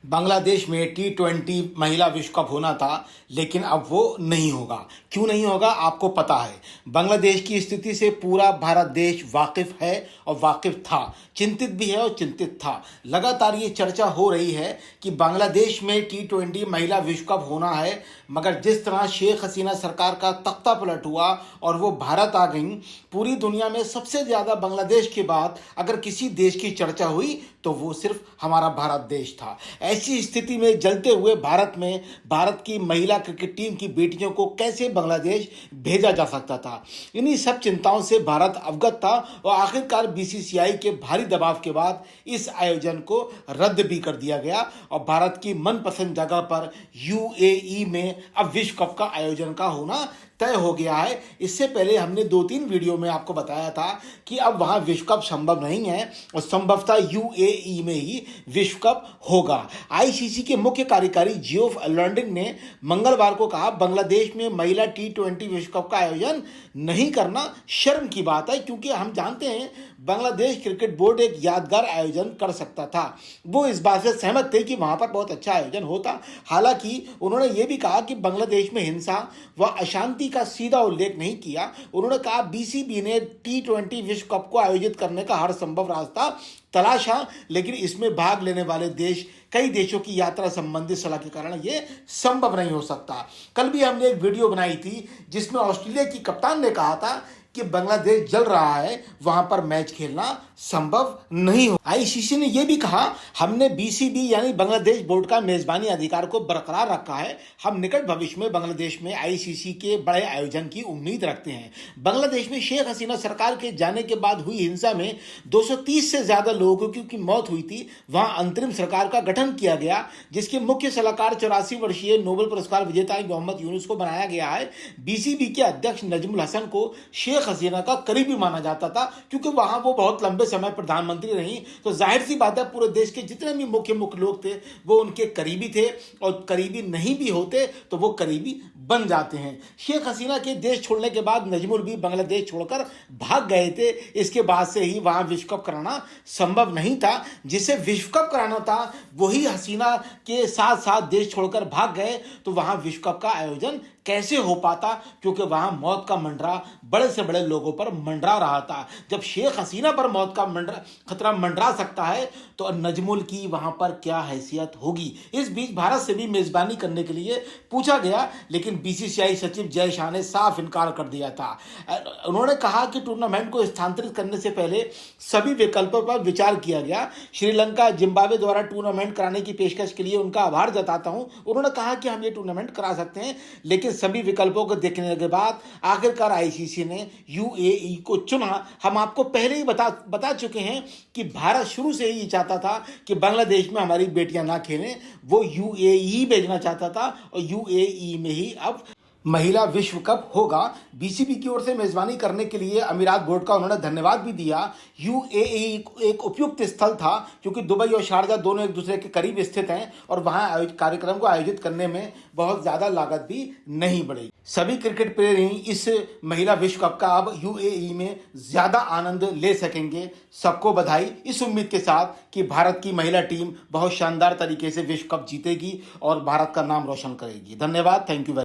बांग्लादेश में T20 महिला विश्व कप होना था, लेकिन अब वो नहीं होगा। क्यों नहीं होगा आपको पता है। बांग्लादेश की स्थिति से पूरा भारत देश वाकिफ है और वाकिफ था, चिंतित भी है और चिंतित था। लगातार ये चर्चा हो रही है कि बांग्लादेश में T20 महिला विश्व कप होना है, मगर जिस तरह शेख हसीना सरकार का तख्ता पलट हुआ और वो भारत आ गई, पूरी दुनिया में सबसे ज़्यादा बांग्लादेश के बाद अगर किसी देश की चर्चा हुई तो वो सिर्फ हमारा भारत देश था। ऐसी स्थिति में जलते हुए भारत में भारत की महिला क्रिकेट टीम की बेटियों को कैसे बांग्लादेश भेजा जा सकता था, इन्हीं सब चिंताओं से भारत अवगत था और आखिरकार बीसीसीआई के भारी दबाव के बाद इस आयोजन को रद्द भी कर दिया गया और भारत की मनपसंद जगह पर यूएई में अब विश्व कप का आयोजन का होना तय हो गया है। इससे पहले हमने 2-3 वीडियो में आपको बताया था कि अब वहां विश्व कप संभव नहीं है और संभवतः यूएई में ही विश्व कप होगा। आईसीसी के मुख्य कार्यकारी जियोफ लर्निंग ने मंगलवार को कहा, बांग्लादेश में महिला T20 विश्व कप का आयोजन नहीं करना शर्म की बात है, क्योंकि हम जानते हैं बांग्लादेश क्रिकेट बोर्ड एक यादगार आयोजन कर सकता था। वो इस बात से सहमत थे कि वहां पर बहुत अच्छा आयोजन होता। हालांकि उन्होंने ये भी कहा कि बांग्लादेश में हिंसा व अशांति का सीधा उल्लेख नहीं किया। उन्होंने कहा बीसीबी ने T20 विश्व कप को आयोजित करने का हर संभव रास्ता तलाशा, लेकिन इसमें भाग लेने वाले देश कई देशों की यात्रा संबंधी सलाह के कारण ये संभव नहीं हो सकता। कल भी हमने एक वीडियो बनाई थी जिसमें ऑस्ट्रेलिया की कप्तान ने कहा था कि बांग्लादेश जल रहा है, वहां पर मैच खेलना संभव नहीं हो। आईसीसी ने यह भी कहा, हमने बीसीबी यानी बांग्लादेश बोर्ड का मेजबानी अधिकार को बरकरार रखा है। हम निकट भविष्य में बांग्लादेश में आईसीसी के बड़े आयोजन की उम्मीद रखते हैं। बांग्लादेश में शेख हसीना सरकार के जाने के बाद हुई हिंसा में 230 से ज्यादा लोगों की मौत हुई थी। वहां अंतरिम सरकार का गठन किया गया, जिसके मुख्य सलाहकार 84 वर्षीय नोबेल पुरस्कार विजेता मोहम्मद यूनुस को बनाया गया है। बीसीबी के अध्यक्ष नजमुल हसन को शेख हसीना का करीबी माना जाता था, क्योंकि वहां वो बहुत लंबे समय प्रधानमंत्री रही, तो जाहिर सी बात है पूरे देश के जितने भी मुख्य लोग थे वो उनके करीबी थे, और करीबी नहीं भी होते तो वो करीबी बन जाते हैं। शेख हसीना के देश छोड़ने के बाद नजमुल भी बांग्लादेश छोड़कर भाग गए थे। इसके बाद से ही वहां विश्व कप कराना संभव नहीं था। जिसे विश्व कप कराना था वही हसीना के साथ साथ देश छोड़कर भाग गए, तो वहां विश्व कप का आयोजन कैसे हो पाता, क्योंकि वहां मौत का मंडरा बड़े से बड़े लोगों पर मंडरा रहा था। जब शेख हसीना पर मौत का खतरा मंडरा सकता है तो नजमुल की वहां पर क्या हैसियत होगी। इस बीच भारत से भी मेजबानी करने के लिए पूछा गया, लेकिन बीसीसीआई सचिव जय शाह ने साफ इनकार कर दिया था। उन्होंने कहा कि टूर्नामेंट को स्थानांतरित करने से पहले सभी विकल्पों पर विचार किया गया। श्रीलंका, जिम्बाब्वे द्वारा टूर्नामेंट कराने की पेशकश के लिए उनका आभार जताता हूं। उन्होंने कहा कि हम ये टूर्नामेंट करा सकते हैं, लेकिन सभी विकल्पों को देखने के बाद आखिरकार आईसीसी ने यूएई को चुना। हम आपको पहले ही बता चुके हैं कि भारत शुरू से ही चाहता था कि बांग्लादेश में हमारी बेटियां ना खेलें, वो यूएई भेजना चाहता था और यूएई में ही अब महिला विश्व कप होगा। बीसीबी की ओर से मेजबानी करने के लिए अमीरात बोर्ड का उन्होंने धन्यवाद भी दिया। यूएई एक उपयुक्त स्थल था, क्योंकि दुबई और शारजा दोनों एक दूसरे के करीब स्थित हैं और वहां कार्यक्रम को आयोजित करने में बहुत ज्यादा लागत भी नहीं बढ़ेगी। सभी क्रिकेट प्रेमी इस महिला विश्व कप का अब यूएई में ज्यादा आनंद ले सकेंगे। सबको बधाई, इस उम्मीद के साथ कि भारत की महिला टीम बहुत शानदार तरीके से विश्व कप जीतेगी और भारत का नाम रोशन करेगी। धन्यवाद, थैंक यू।